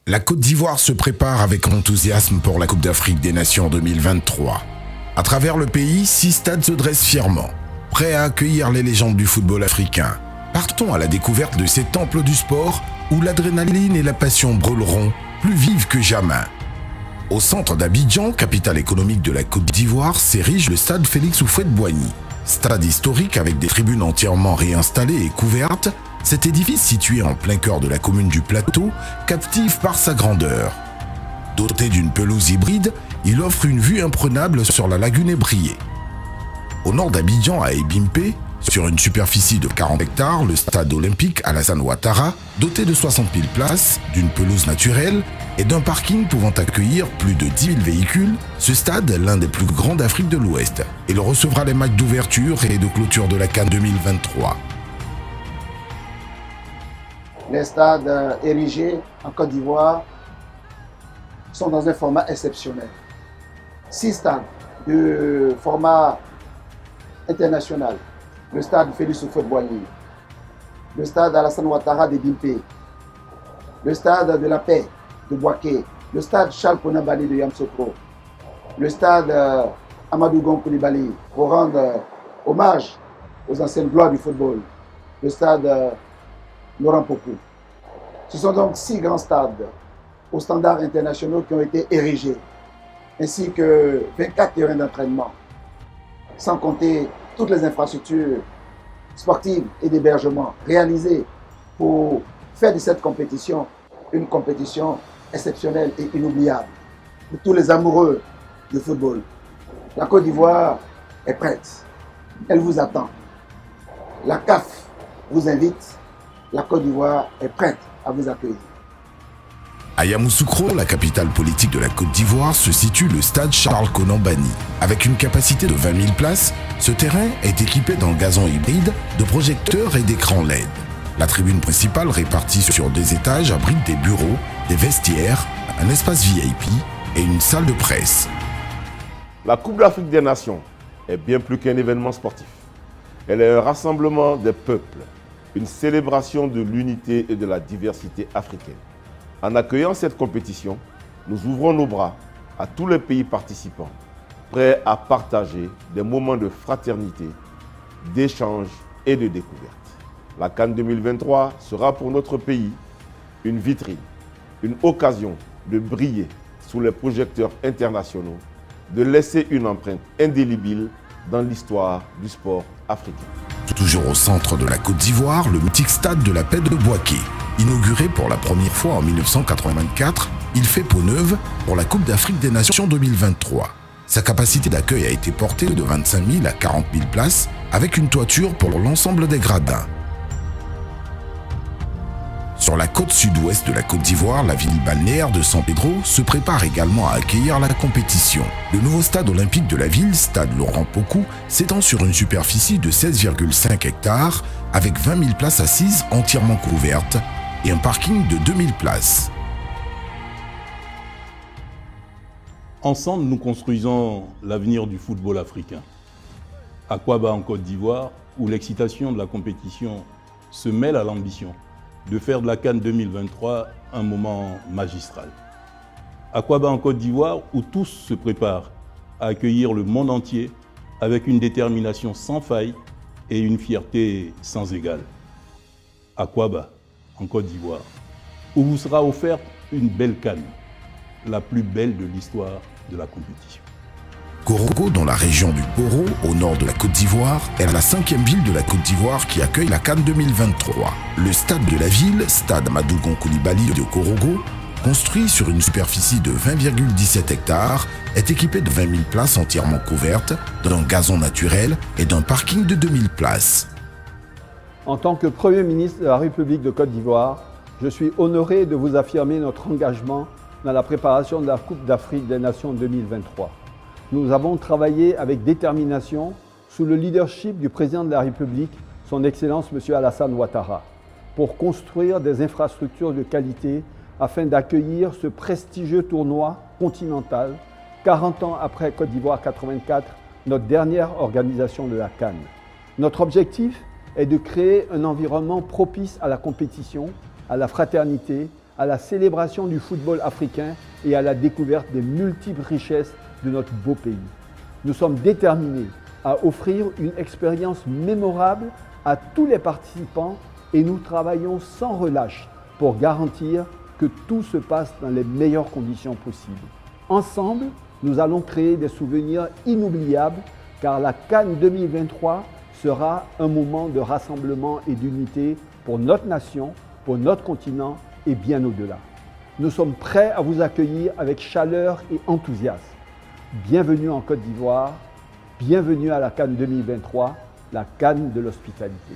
La Côte d'Ivoire se prépare avec enthousiasme pour la Coupe d'Afrique des Nations 2023. À travers le pays, 6 stades se dressent fièrement, prêts à accueillir les légendes du football africain. Partons à la découverte de ces temples du sport où l'adrénaline et la passion brûleront plus vives que jamais. Au centre d'Abidjan, capitale économique de la Côte d'Ivoire, s'érige le stade Félix Houphouët-Boigny. Stade historique avec des tribunes entièrement réinstallées et couvertes, cet édifice situé en plein cœur de la commune du Plateau captive par sa grandeur. Doté d'une pelouse hybride, il offre une vue imprenable sur la lagune ébriée. Au nord d'Abidjan, à Ebimpé, sur une superficie de 40 hectares, le stade olympique Alassane Ouattara, doté de 60 000 places, d'une pelouse naturelle et d'un parking pouvant accueillir plus de 10 000 véhicules, ce stade, l'un des plus grands d'Afrique de l'Ouest, il recevra les matchs d'ouverture et de clôture de la CAN 2023. Les stades érigés en Côte d'Ivoire sont dans un format exceptionnel. 6 stades de format international. Le stade Félix Houphouët-Boigny, le stade Alassane Ouattara de Bimpé, le stade de la Paix de Bouaké, le stade Charles Konan-Banny de Yamoussoukro, le stade Amadou Gon Coulibaly pour rendre hommage aux anciennes gloires du football, le stade Laurent Pokou. Ce sont donc 6 grands stades aux standards internationaux qui ont été érigés, ainsi que 24 terrains d'entraînement, sans compter toutes les infrastructures sportives et d'hébergement réalisées pour faire de cette compétition une compétition exceptionnelle et inoubliable pour tous les amoureux du football. La Côte d'Ivoire est prête, elle vous attend. La CAF vous invite, la Côte d'Ivoire est prête à vous accueillir. À Yamoussoukro, la capitale politique de la Côte d'Ivoire, se situe le stade Charles Konan-Banny. Avec une capacité de 20 000 places, ce terrain est équipé d'un gazon hybride, de projecteurs et d'écrans LED. La tribune principale, répartie sur 2 étages, abrite des bureaux, des vestiaires, un espace VIP et une salle de presse. La Coupe d'Afrique des Nations est bien plus qu'un événement sportif. Elle est un rassemblement des peuples, une célébration de l'unité et de la diversité africaine. En accueillant cette compétition, nous ouvrons nos bras à tous les pays participants, prêts à partager des moments de fraternité, d'échange et de découverte. La CAN 2023 sera pour notre pays une vitrine, une occasion de briller sous les projecteurs internationaux, de laisser une empreinte indélébile dans l'histoire du sport africain. Toujours au centre de la Côte d'Ivoire, le mythique stade de la Paix de Bouaké. Inauguré pour la première fois en 1984, il fait peau neuve pour la Coupe d'Afrique des Nations 2023. Sa capacité d'accueil a été portée de 25 000 à 40 000 places, avec une toiture pour l'ensemble des gradins. Sur la côte sud-ouest de la Côte d'Ivoire, la ville balnéaire de San Pedro se prépare également à accueillir la compétition. Le nouveau stade olympique de la ville, stade Laurent Pokou, s'étend sur une superficie de 16,5 hectares avec 20 000 places assises entièrement couvertes et un parking de 2000 places. Ensemble, nous construisons l'avenir du football africain. Akwaba en Côte d'Ivoire, où l'excitation de la compétition se mêle à l'ambition de faire de la CAN 2023 un moment magistral. Akwaba en Côte d'Ivoire, où tous se préparent à accueillir le monde entier avec une détermination sans faille et une fierté sans égale. Akwaba en Côte d'Ivoire, où vous sera offerte une belle CAN, la plus belle de l'histoire de la compétition. Korogo, dans la région du Poro, au nord de la Côte d'Ivoire, est la 5e ville de la Côte d'Ivoire qui accueille la CAN 2023. Le stade de la ville, stade Amadou Gon Coulibaly de Korogo, construit sur une superficie de 20,17 hectares, est équipé de 20 000 places entièrement couvertes, d'un gazon naturel et d'un parking de 2000 places. En tant que Premier ministre de la République de Côte d'Ivoire, je suis honoré de vous affirmer notre engagement dans la préparation de la Coupe d'Afrique des Nations 2023. Nous avons travaillé avec détermination sous le leadership du président de la République, son Excellence M. Alassane Ouattara, pour construire des infrastructures de qualité afin d'accueillir ce prestigieux tournoi continental, 40 ans après Côte d'Ivoire 84, notre dernière organisation de la CAN. Notre objectif est de créer un environnement propice à la compétition, à la fraternité, à la célébration du football africain et à la découverte des multiples richesses de notre beau pays. Nous sommes déterminés à offrir une expérience mémorable à tous les participants et nous travaillons sans relâche pour garantir que tout se passe dans les meilleures conditions possibles. Ensemble, nous allons créer des souvenirs inoubliables car la CAN 2023 sera un moment de rassemblement et d'unité pour notre nation, pour notre continent et bien au-delà. Nous sommes prêts à vous accueillir avec chaleur et enthousiasme. Bienvenue en Côte d'Ivoire, bienvenue à la CAN 2023, la CAN de l'hospitalité.